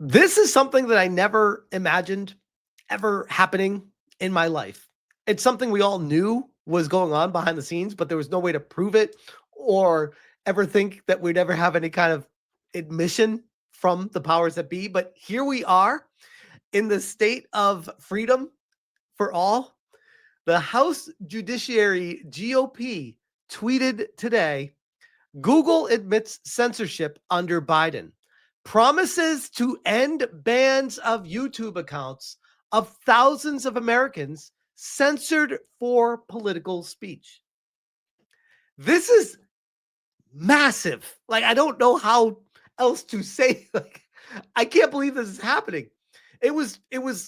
This is something that I never imagined ever happening in my life. It's something we all knew was going on behind the scenes, but there was no way to prove it or ever think that we'd ever have any kind of admission from the powers that be. But here we are in the state of freedom for all. The House Judiciary GOP tweeted today, Google admits censorship under Biden, promises to end bans of YouTube accounts of thousands of Americans censored for political speech. This is massive. Like, I don't know how else to say. Like, I can't believe this is happening. It was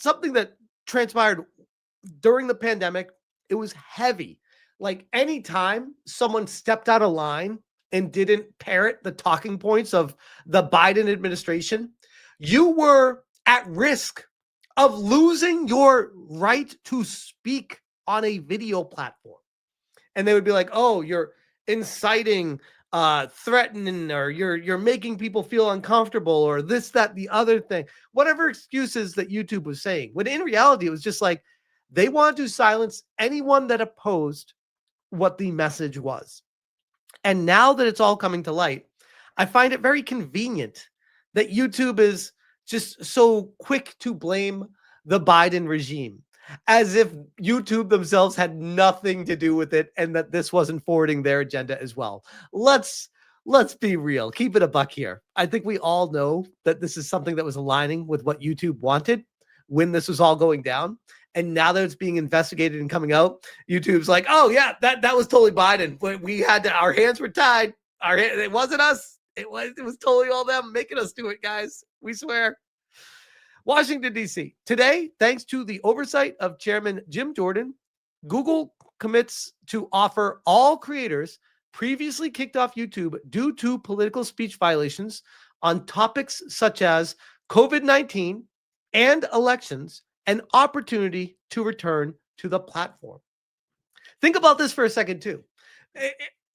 something that transpired during the pandemic. It was heavy. Like, anytime someone stepped out of line and didn't parrot the talking points of the Biden administration, you were at risk of losing your right to speak on a video platform. And they would be like, oh, you're inciting, threatening, or you're making people feel uncomfortable, or this, that, the other thing, whatever excuses that YouTube was saying. When in reality, it was just like they wanted to silence anyone that opposed what the message was. And now that it's all coming to light, I find it very convenient that YouTube is just so quick to blame the Biden regime, as if YouTube themselves had nothing to do with it and that this wasn't forwarding their agenda as well. Let's be real. Keep it a buck here. I think we all know that this is something that was aligning with what YouTube wanted when this was all going down. And now that it's being investigated and coming out, YouTube's like, oh yeah, that was totally Biden. We had our hands were tied. It wasn't us. It was totally all them making us do it, guys. We swear. Washington, D.C. Today, thanks to the oversight of Chairman Jim Jordan, Google commits to offer all creators previously kicked off YouTube due to political speech violations on topics such as COVID-19 and elections an opportunity to return to the platform. Think about this for a second, too.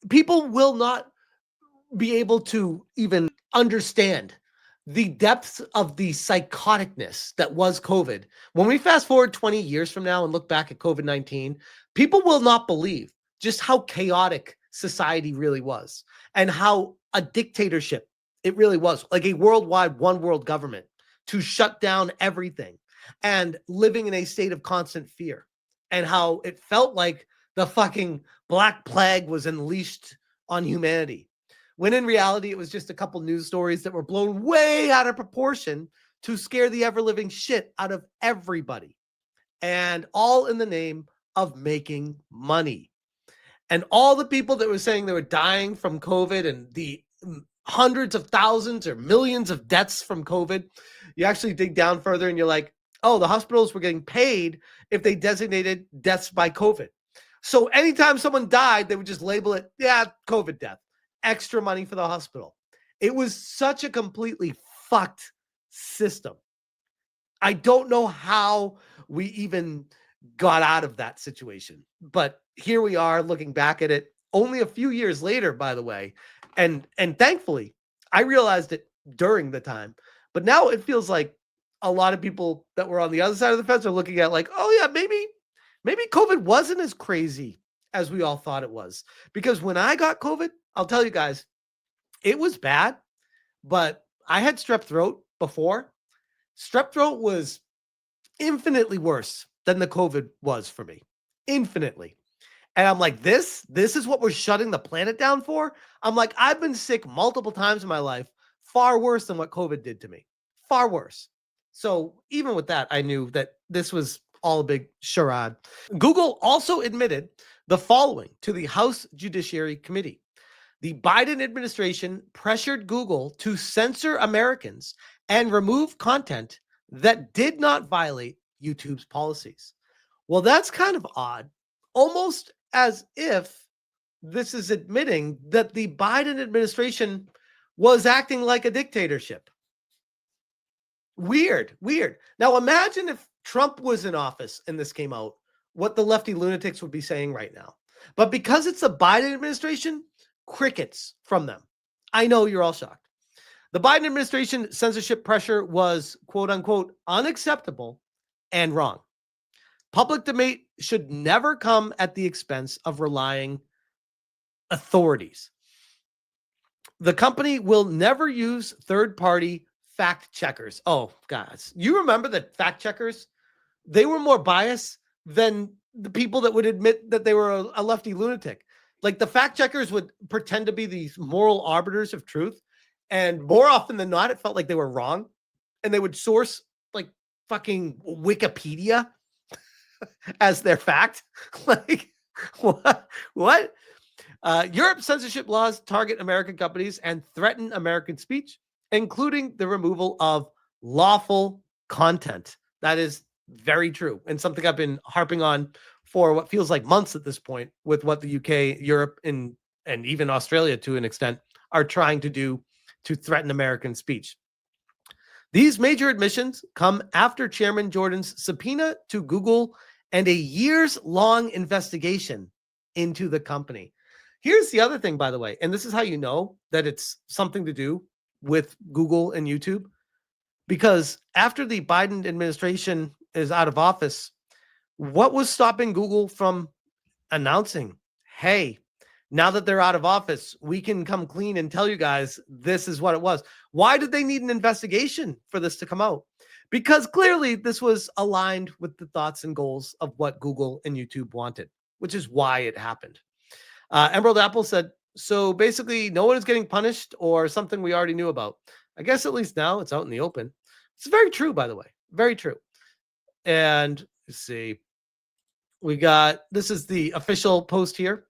People will not be able to even understand the depths of the psychoticness that was COVID. When we fast forward 20 years from now and look back at COVID-19, people will not believe just how chaotic society really was and how a dictatorship it really was, like a worldwide one world government to shut down everything and living in a state of constant fear, and how it felt like the fucking Black Plague was unleashed on humanity, when in reality, it was just a couple news stories that were blown way out of proportion to scare the ever-living shit out of everybody, and all in the name of making money. And all the people that were saying they were dying from COVID and the hundreds of thousands or millions of deaths from COVID, you actually dig down further and you're like, oh, the hospitals were getting paid if they designated deaths by COVID. So anytime someone died, they would just label it, yeah, COVID death, extra money for the hospital. It was such a completely fucked system. I don't know how we even got out of that situation, but here we are looking back at it only a few years later, by the way. And thankfully, I realized it during the time, but now it feels like a lot of people that were on the other side of the fence are looking at like, oh yeah, maybe COVID wasn't as crazy as we all thought it was. Because when I got COVID, I'll tell you guys, it was bad, but I had strep throat before. Strep throat was infinitely worse than the COVID was for me. Infinitely. And I'm like, this is what we're shutting the planet down for? I'm like, I've been sick multiple times in my life, far worse than what COVID did to me. Far worse. So even with that, I knew that this was all a big charade. Google also admitted the following to the House Judiciary Committee. The Biden administration pressured Google to censor Americans and remove content that did not violate YouTube's policies. Well, that's kind of odd, almost as if this is admitting that the Biden administration was acting like a dictatorship. Weird. Now imagine if Trump was in office and this came out, what the lefty lunatics would be saying right now. But because it's the Biden administration, crickets from them. I know you're all shocked. The Biden administration censorship pressure was, quote unquote, unacceptable and wrong. Public debate should never come at the expense of relying authorities. The company will never use third-party fact checkers. Oh, guys, you remember that fact checkers, they were more biased than the people that would admit that they were a lefty lunatic. Like the fact checkers would pretend to be these moral arbiters of truth. And more often than not, it felt like they were wrong. And they would source like fucking Wikipedia as their fact. Like, what? What? Europe's censorship laws target American companies and threaten American speech, including the removal of lawful content. That is very true, and something I've been harping on for what feels like months at this point with what the UK, Europe, and even Australia to an extent are trying to do to threaten American speech. These major admissions come after Chairman Jordan's subpoena to Google and a years-long investigation into the company. Here's the other thing, by the way, and this is how you know that it's something to do with Google and YouTube, because after the Biden administration is out of office, what was stopping Google from announcing, hey, now that they're out of office, we can come clean and tell you guys this is what it was? Why did they need an investigation for this to come out? Because clearly this was aligned with the thoughts and goals of what Google and YouTube wanted, which is why it happened. Emerald Apple said, so basically no one is getting punished or something we already knew about. I guess at least now it's out in the open. It's very true, by the way. Very true. And let's see. We got, this is the official post here.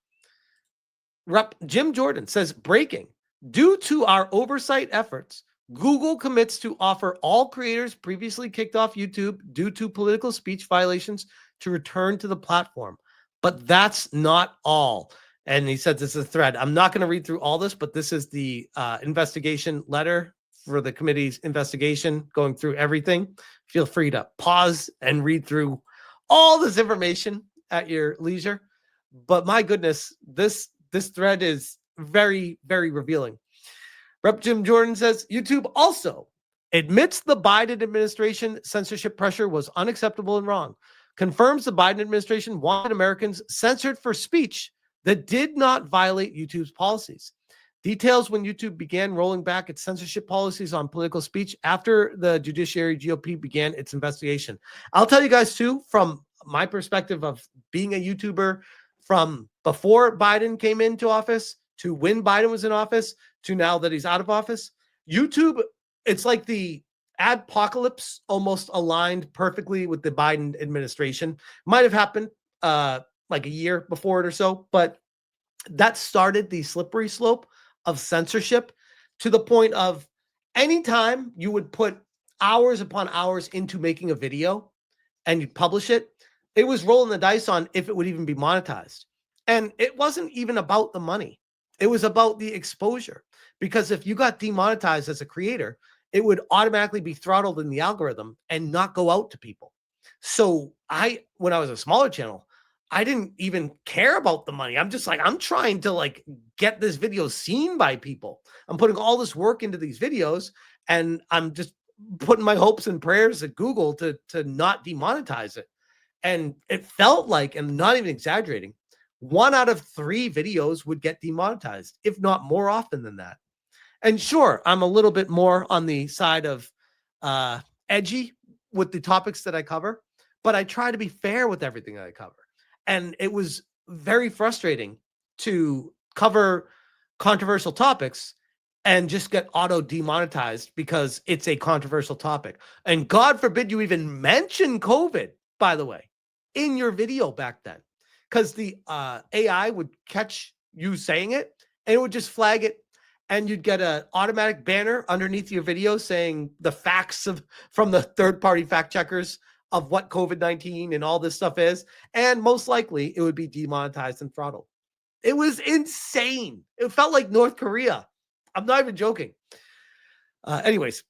Rep Jim Jordan says, breaking. Due to our oversight efforts, Google commits to offer all creators previously kicked off YouTube due to political speech violations to return to the platform. But that's not all. And he said this is a thread. I'm not going to read through all this, but this is the investigation letter for the committee's investigation, going through everything. Feel free to pause and read through all this information at your leisure. But my goodness, this thread is very, very revealing. Rep. Jim Jordan says, YouTube also admits the Biden administration censorship pressure was unacceptable and wrong, confirms the Biden administration wanted Americans censored for speech that did not violate YouTube's policies. Details when YouTube began rolling back its censorship policies on political speech after the judiciary GOP began its investigation. I'll tell you guys too, from my perspective of being a YouTuber from before Biden came into office to when Biden was in office to now that he's out of office, YouTube, it's like the adpocalypse almost aligned perfectly with the Biden administration. Might have happened like a year before it or so, but that started the slippery slope of censorship to the point of anytime you would put hours upon hours into making a video and you'd publish it, it was rolling the dice on if it would even be monetized. And it wasn't even about the money. It was about the exposure. Because if you got demonetized as a creator, it would automatically be throttled in the algorithm and not go out to people. So when I was a smaller channel, I didn't even care about the money. I'm just like, I'm trying to like get this video seen by people. I'm putting all this work into these videos and I'm just putting my hopes and prayers at Google to not demonetize it. And it felt like, and I'm not even exaggerating, 1 out of 3 videos would get demonetized, if not more often than that. And sure, I'm a little bit more on the side of edgy with the topics that I cover, but I try to be fair with everything that I cover. And it was very frustrating to cover controversial topics and just get auto demonetized because it's a controversial topic. And God forbid you even mention COVID, by the way, in your video back then, because the AI would catch you saying it and it would just flag it. And you'd get an automatic banner underneath your video saying the facts from the third-party fact checkers of what COVID-19 and all this stuff is. And most likely it would be demonetized and throttled. It was insane. It felt like North Korea. I'm not even joking. Anyways,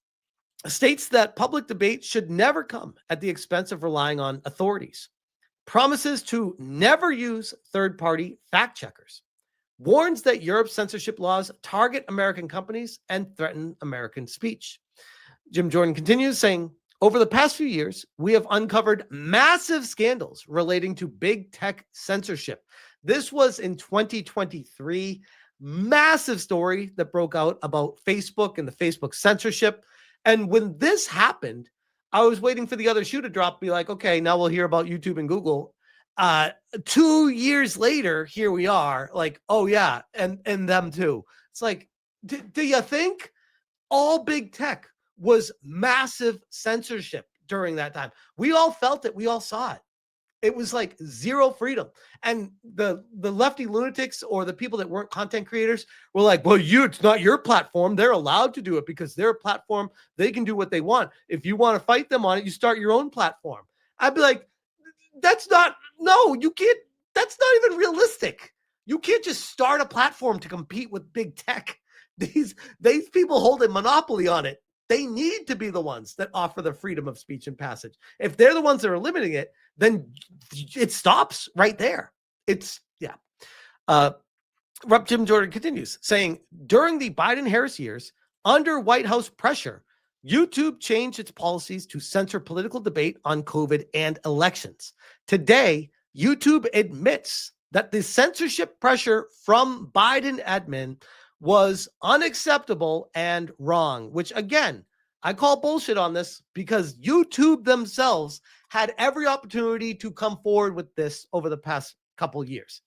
states that public debate should never come at the expense of relying on authorities. Promises to never use third-party fact checkers. warns that Europe's censorship laws target American companies and threaten American speech. Jim Jordan continues saying, over the past few years, we have uncovered massive scandals relating to big tech censorship. This was in 2023. Massive story that broke out about Facebook and the Facebook censorship. And when this happened, I was waiting for the other shoe to drop, be like, okay, now we'll hear about YouTube and Google. 2 years later, here we are, like, oh yeah, and them too. It's like, do you think all big tech was massive censorship during that time? We all felt it. We all saw it. It was like zero freedom. And the lefty lunatics or the people that weren't content creators were like, well, it's not your platform. They're allowed to do it because their platform, they can do what they want. If you want to fight them on it, you start your own platform. I'd be like, you can't, that's not even realistic. You can't just start a platform to compete with big tech. These people hold a monopoly on it. They need to be the ones that offer the freedom of speech and passage. If they're the ones that are limiting it, then it stops right there. Rep. Jim Jordan continues saying, during the Biden-Harris years, under White House pressure, YouTube changed its policies to censor political debate on COVID and elections. Today, YouTube admits that the censorship pressure from Biden admin was unacceptable and wrong, which again, I call bullshit on this because YouTube themselves had every opportunity to come forward with this over the past couple years,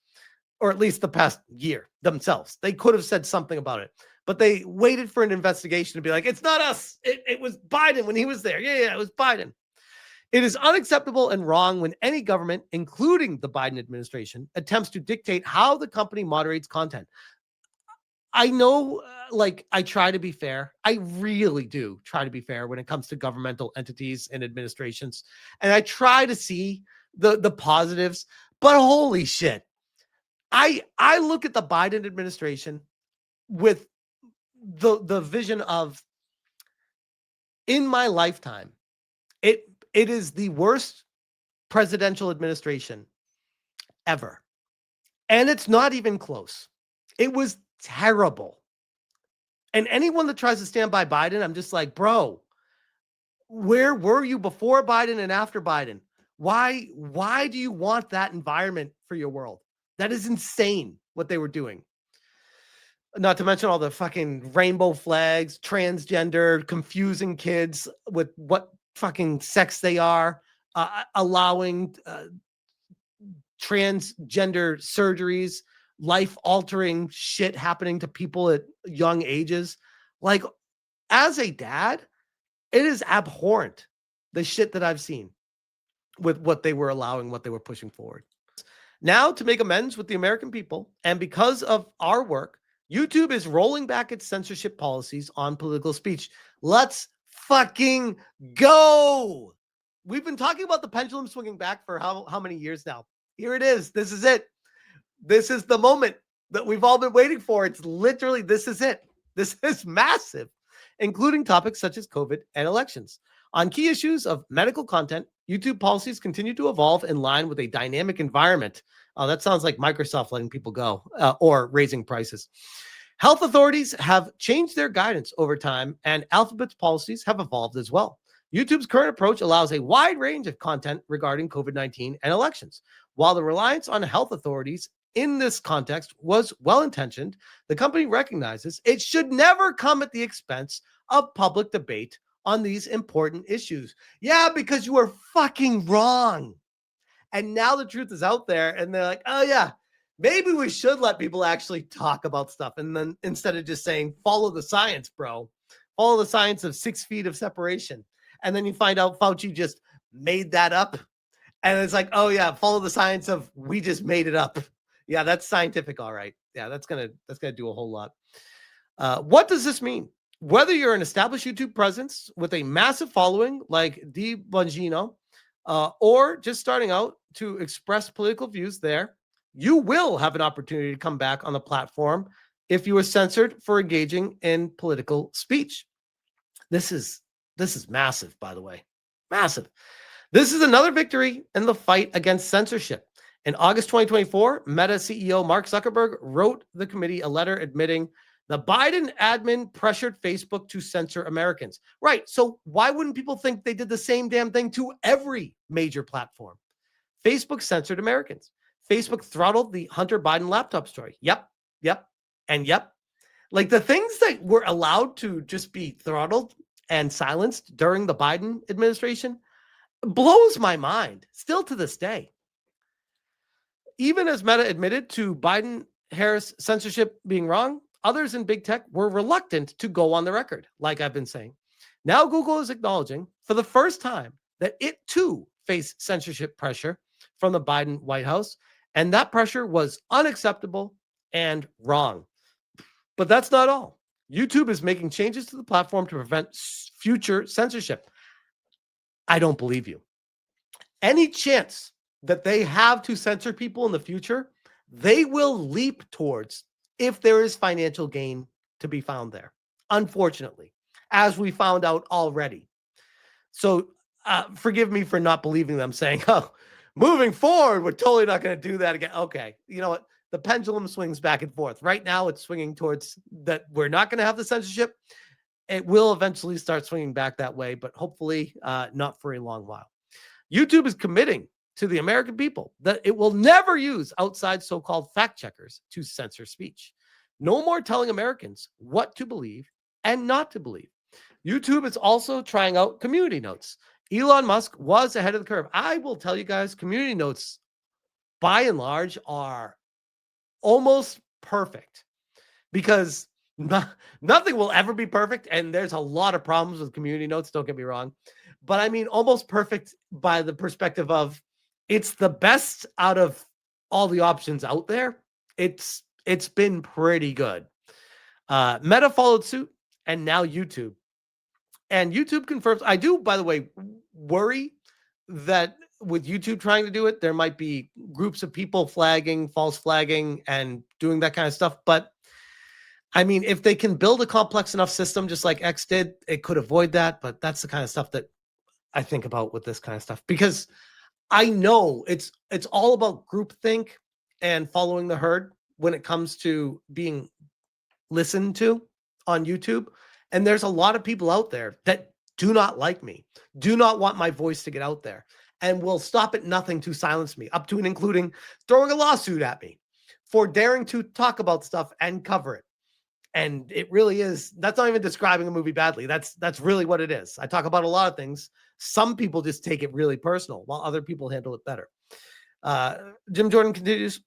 or at least the past year themselves. They could have said something about it, but they waited for an investigation to be like, it's not us. It was Biden when he was there. Yeah, it was Biden. It is unacceptable and wrong when any government, including the Biden administration, attempts to dictate how the company moderates content. I know, I try to be fair. I really do try to be fair when it comes to governmental entities and administrations. And I try to see the positives, but holy shit. I look at the Biden administration with the vision of, in my lifetime, it is the worst presidential administration ever. And it's not even close. It was terrible. And anyone that tries to stand by Biden, I'm just like, bro, where were you before Biden and after Biden? Why do you want that environment for your world? That is insane what they were doing. Not to mention all the fucking rainbow flags, transgender, confusing kids with what fucking sex they are, allowing transgender surgeries, life-altering shit happening to people at young ages. Like, as a dad, it is abhorrent, the shit that I've seen with what they were allowing, what they were pushing forward. Now, to make amends with the American people, and because of our work, YouTube is rolling back its censorship policies on political speech. Let's fucking go. We've been talking about the pendulum swinging back for how many years now? Here it is. This is it. This is the moment that we've all been waiting for. It's literally, this is it. This is massive, including topics such as COVID and elections. On key issues of medical content, YouTube policies continue to evolve in line with a dynamic environment. That sounds like Microsoft letting people go or raising prices. Health authorities have changed their guidance over time, and Alphabet's policies have evolved as well. YouTube's current approach allows a wide range of content regarding COVID-19 and elections. While the reliance on health authorities in this context was well-intentioned, the company recognizes it should never come at the expense of public debate on these important issues. Yeah, because you were fucking wrong. And now the truth is out there, and they're like, oh yeah, maybe we should let people actually talk about stuff. And then instead of just saying, follow the science, bro, follow the science of 6 feet of separation. And then you find out Fauci just made that up. And it's like, oh yeah, follow the science of we just made it up. Yeah, that's scientific. All right. Yeah, that's gonna do a whole lot. What does this mean? Whether you're an established YouTube presence with a massive following like Di Bongino, or just starting out to express political views there, you will have an opportunity to come back on the platform if you were censored for engaging in political speech. This is massive, by the way. Massive. This is another victory in the fight against censorship. In August 2024, Meta CEO Mark Zuckerberg wrote the committee a letter admitting the Biden admin pressured Facebook to censor Americans. Right. So why wouldn't people think they did the same damn thing to every major platform? Facebook censored Americans. Facebook throttled the Hunter Biden laptop story. Yep, and yep. Like the things that were allowed to just be throttled and silenced during the Biden administration blows my mind still to this day. Even as Meta admitted to Biden-Harris censorship being wrong, others in big tech were reluctant to go on the record, like I've been saying. Now Google is acknowledging for the first time that it too faced censorship pressure from the Biden White House, and that pressure was unacceptable and wrong. But that's not all. YouTube is making changes to the platform to prevent future censorship. I don't believe you. Any chance that they have to censor people in the future, they will leap towards if there is financial gain to be found there, unfortunately, as we found out already. So forgive me for not believing them, saying, oh, moving forward, we're totally not going to do that again. Okay, you know what? The pendulum swings back and forth. Right now, it's swinging towards that we're not going to have the censorship. It will eventually start swinging back that way, but hopefully not for a long while. YouTube is committing to the American people that it will never use outside so-called fact checkers to censor speech. No more telling Americans what to believe and not to believe. YouTube is also trying out community notes. Elon Musk was ahead of the curve. I will tell you guys, community notes, by and large, are almost perfect because nothing will ever be perfect. And there's a lot of problems with community notes, don't get me wrong. But I mean, almost perfect by the perspective of it's the best out of all the options out there. It's been pretty good. Meta followed suit, and now YouTube. And YouTube confirms, I do, by the way, worry that with YouTube trying to do it, there might be groups of people flagging, false flagging, and doing that kind of stuff. But I mean, if they can build a complex enough system, just like X did, it could avoid that. But that's the kind of stuff that I think about with this kind of stuff, because I know it's all about groupthink and following the herd when it comes to being listened to on YouTube. And there's a lot of people out there that do not like me, do not want my voice to get out there, and will stop at nothing to silence me, up to and including throwing a lawsuit at me for daring to talk about stuff and cover it. And it really is, that's not even describing a movie badly. That's really what it is. I talk about a lot of things. Some people just take it really personal, while other people handle it better. Jim Jordan continues.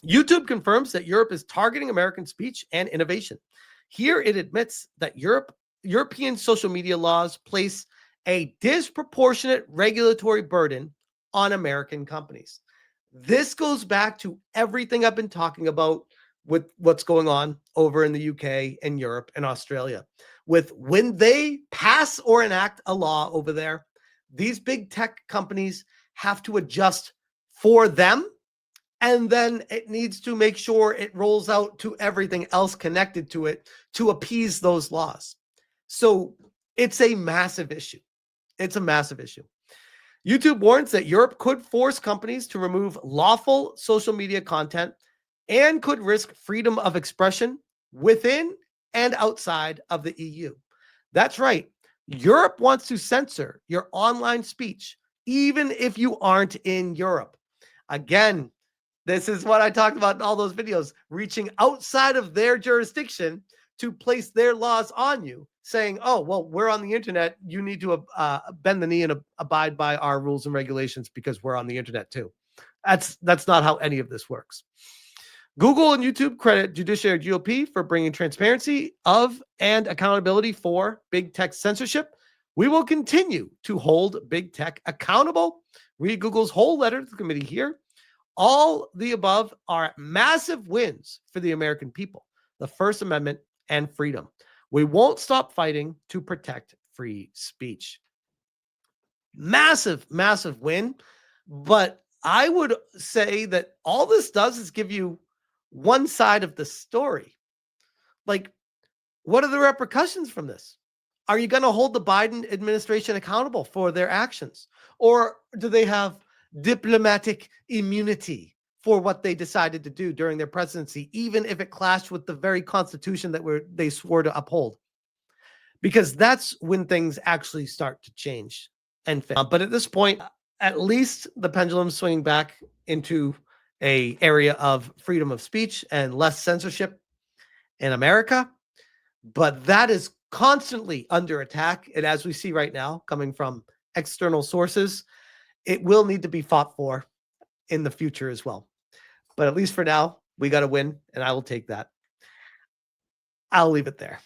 YouTube confirms that Europe is targeting American speech and innovation. Here it admits that European social media laws place a disproportionate regulatory burden on American companies. This goes back to everything I've been talking about with what's going on over in the UK and Europe and Australia. With when they pass or enact a law over there, these big tech companies have to adjust for them. And then it needs to make sure it rolls out to everything else connected to it to appease those laws. So it's a massive issue. It's a massive issue. YouTube warns that Europe could force companies to remove lawful social media content and could risk freedom of expression within and outside of the EU. That's right. Europe wants to censor your online speech, even if you aren't in Europe. Again, this is what I talked about in all those videos, reaching outside of their jurisdiction to place their laws on you, saying, oh, well, we're on the internet. You need to bend the knee and abide by our rules and regulations because we're on the internet too. That's not how any of this works. Google and YouTube credit judiciary GOP for bringing transparency of and accountability for big tech censorship. We will continue to hold big tech accountable. Read Google's whole letter to the committee here. All the above are massive wins for the American people, the First Amendment and freedom. We won't stop fighting to protect free speech. Massive, massive win. But I would say that all this does is give you one side of the story. Like, what are the repercussions from this? Are you going to hold the Biden administration accountable for their actions? Or do they have diplomatic immunity for what they decided to do during their presidency, even if it clashed with the very constitution that they swore to uphold. Because that's when things actually start to change and fit. But at this point, at least the pendulum's swinging back into a area of freedom of speech and less censorship in America. But that is constantly under attack. And as we see right now, coming from external sources, it will need to be fought for in the future as well. But at least for now, we got to win, and I will take that. I'll leave it there.